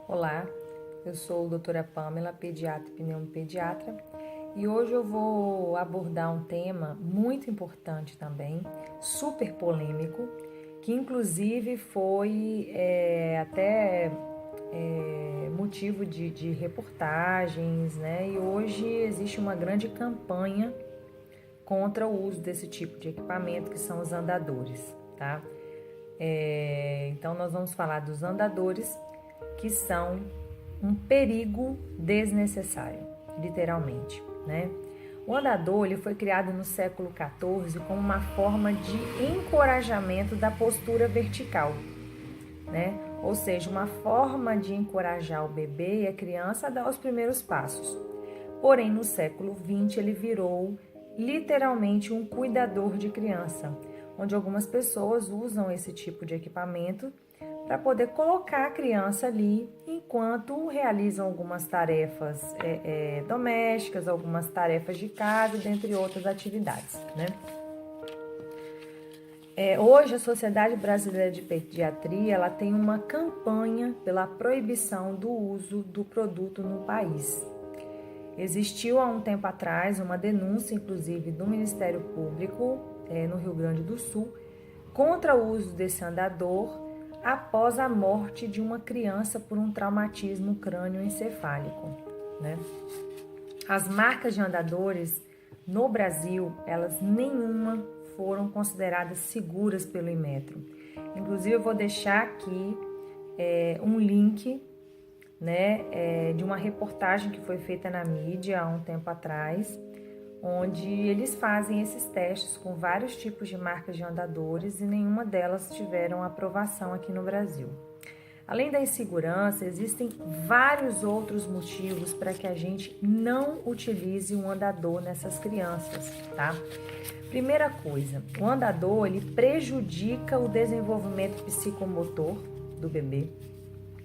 Olá, eu sou a doutora Pamela, pediatra e pneumopediatra, e hoje eu vou abordar um tema muito importante também, super polêmico, que inclusive foi até motivo de reportagens, né? E hoje existe uma grande campanha contra o uso desse tipo de equipamento, que são os andadores, tá? Então nós vamos falar dos andadores, que são um perigo desnecessário, literalmente, né? O andador ele foi criado no século XIV como uma forma de encorajamento da postura vertical, né? Ou seja, uma forma de encorajar o bebê e a criança a dar os primeiros passos. Porém, no século XX, ele virou literalmente um cuidador de criança, onde algumas pessoas usam esse tipo de equipamento para poder colocar a criança ali enquanto realizam algumas tarefas domésticas, algumas tarefas de casa, dentre outras atividades, né? Hoje, a Sociedade Brasileira de Pediatria ela tem uma campanha pela proibição do uso do produto no país. Existiu há um tempo atrás uma denúncia, inclusive, do Ministério Público no Rio Grande do Sul contra o uso desse andador após a morte de uma criança por um traumatismo crânioencefálico, né? As marcas de andadores no Brasil, elas nenhuma foram consideradas seguras pelo Inmetro. Inclusive, eu vou deixar aqui um link, né, de uma reportagem que foi feita na mídia há um tempo atrás, onde eles fazem esses testes com vários tipos de marcas de andadores e nenhuma delas tiveram aprovação aqui no Brasil. Além da insegurança, existem vários outros motivos para que a gente não utilize um andador nessas crianças, tá? Primeira coisa, o andador ele prejudica o desenvolvimento psicomotor do bebê.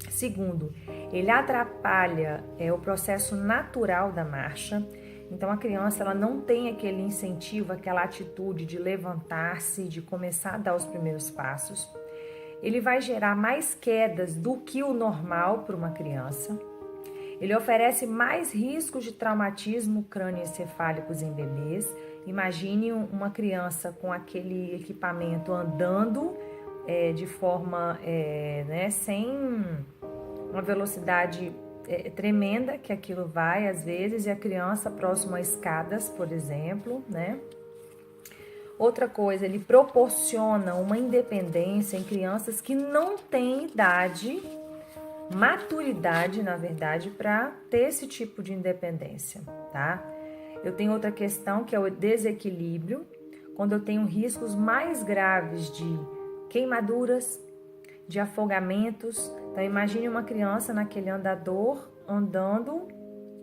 Segundo, ele atrapalha o processo natural da marcha. Então, a criança ela não tem aquele incentivo, aquela atitude de levantar-se, de começar a dar os primeiros passos. Ele vai gerar mais quedas do que o normal para uma criança. Ele oferece mais riscos de traumatismo crânioencefálicos em bebês. Imagine uma criança com aquele equipamento andando de forma sem uma velocidade tremenda que aquilo vai às vezes, e a criança próximo a escadas, por exemplo, né? Outra coisa, ele proporciona uma independência em crianças que não têm maturidade, na verdade, para ter esse tipo de independência, tá? Eu tenho outra questão que é o desequilíbrio, quando eu tenho riscos mais graves de queimaduras, de afogamentos. Então, imagine uma criança naquele andador, andando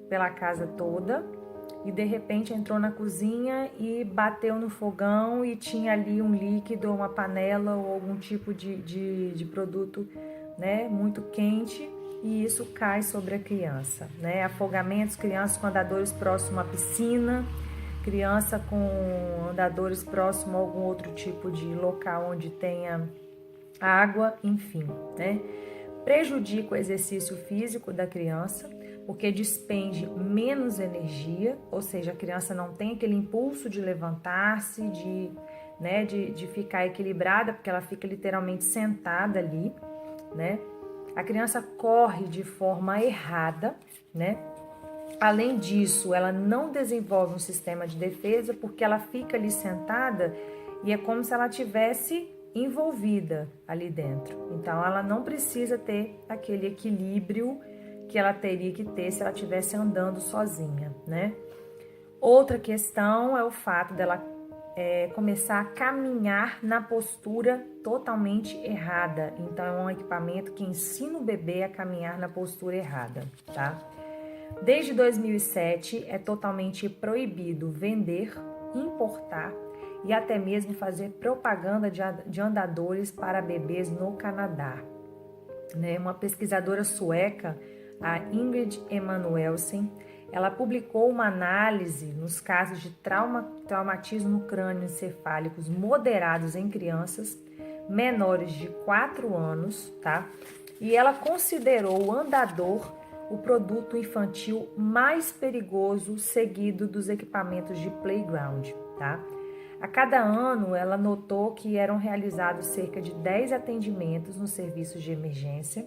pela casa toda, e de repente entrou na cozinha e bateu no fogão e tinha ali um líquido, uma panela ou algum tipo de produto, né, muito quente, e isso cai sobre a criança, né? Afogamentos, crianças com andadores próximo à piscina, criança com andadores próximo a algum outro tipo de local onde tenha água, enfim, né? Prejudica o exercício físico da criança, porque despende menos energia, ou seja, a criança não tem aquele impulso de levantar-se, de ficar equilibrada, porque ela fica literalmente sentada ali, né? A criança corre de forma errada, né? Além disso, ela não desenvolve um sistema de defesa, porque ela fica ali sentada e é como se ela tivesse envolvida ali dentro. Então, ela não precisa ter aquele equilíbrio que ela teria que ter se ela estivesse andando sozinha, né? Outra questão é o fato dela começar a caminhar na postura totalmente errada. Então, é um equipamento que ensina o bebê a caminhar na postura errada, tá? Desde 2007, é totalmente proibido vender, importar e até mesmo fazer propaganda de andadores para bebês no Canadá, né? Uma pesquisadora sueca, a Ingrid Emanuelsen, ela publicou uma análise nos casos de traumatismo crânioencefálicos moderados em crianças menores de 4 anos, tá? e ela considerou o andador o produto infantil mais perigoso, seguido dos equipamentos de playground, tá? A cada ano, ela notou que eram realizados cerca de 10 atendimentos nos serviços de emergência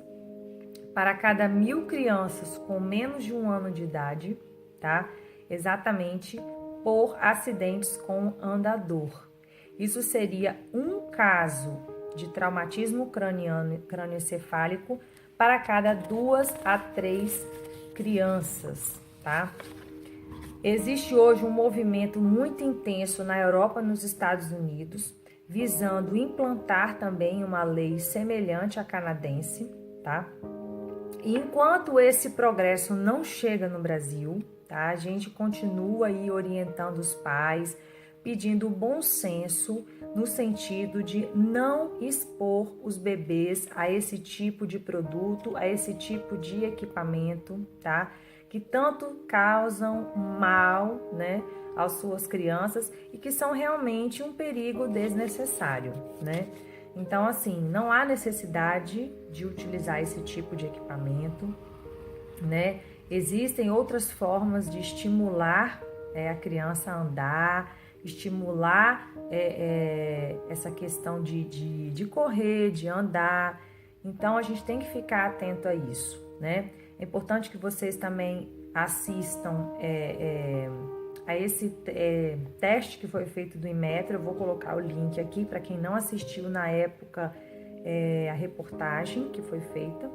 para cada 1.000 crianças com menos de 1 ano de idade, tá? Exatamente por acidentes com andador. Isso seria um caso de traumatismo crânioencefálico para cada 2 a 3 crianças, tá? Existe hoje um movimento muito intenso na Europa e nos Estados Unidos, visando implantar também uma lei semelhante à canadense, tá? E enquanto esse progresso não chega no Brasil, tá? A gente continua aí orientando os pais, pedindo bom senso no sentido de não expor os bebês a esse tipo de produto, a esse tipo de equipamento, tá? Que tanto causam mal, né, às suas crianças e que são realmente um perigo desnecessário, né? Então, assim, não há necessidade de utilizar esse tipo de equipamento, né? Existem outras formas de estimular a criança a andar, estimular essa questão de correr, de andar. Então, a gente tem que ficar atento a isso, né? É importante que vocês também assistam a esse teste que foi feito do Inmetro. Eu vou colocar o link aqui para quem não assistiu na época a reportagem que foi feita,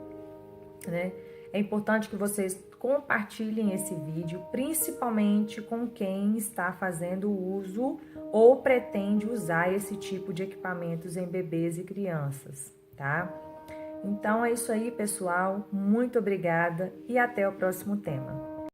né? É importante que vocês compartilhem esse vídeo, principalmente com quem está fazendo uso ou pretende usar esse tipo de equipamentos em bebês e crianças, tá? Então é isso aí, pessoal. Muito obrigada e até o próximo tema.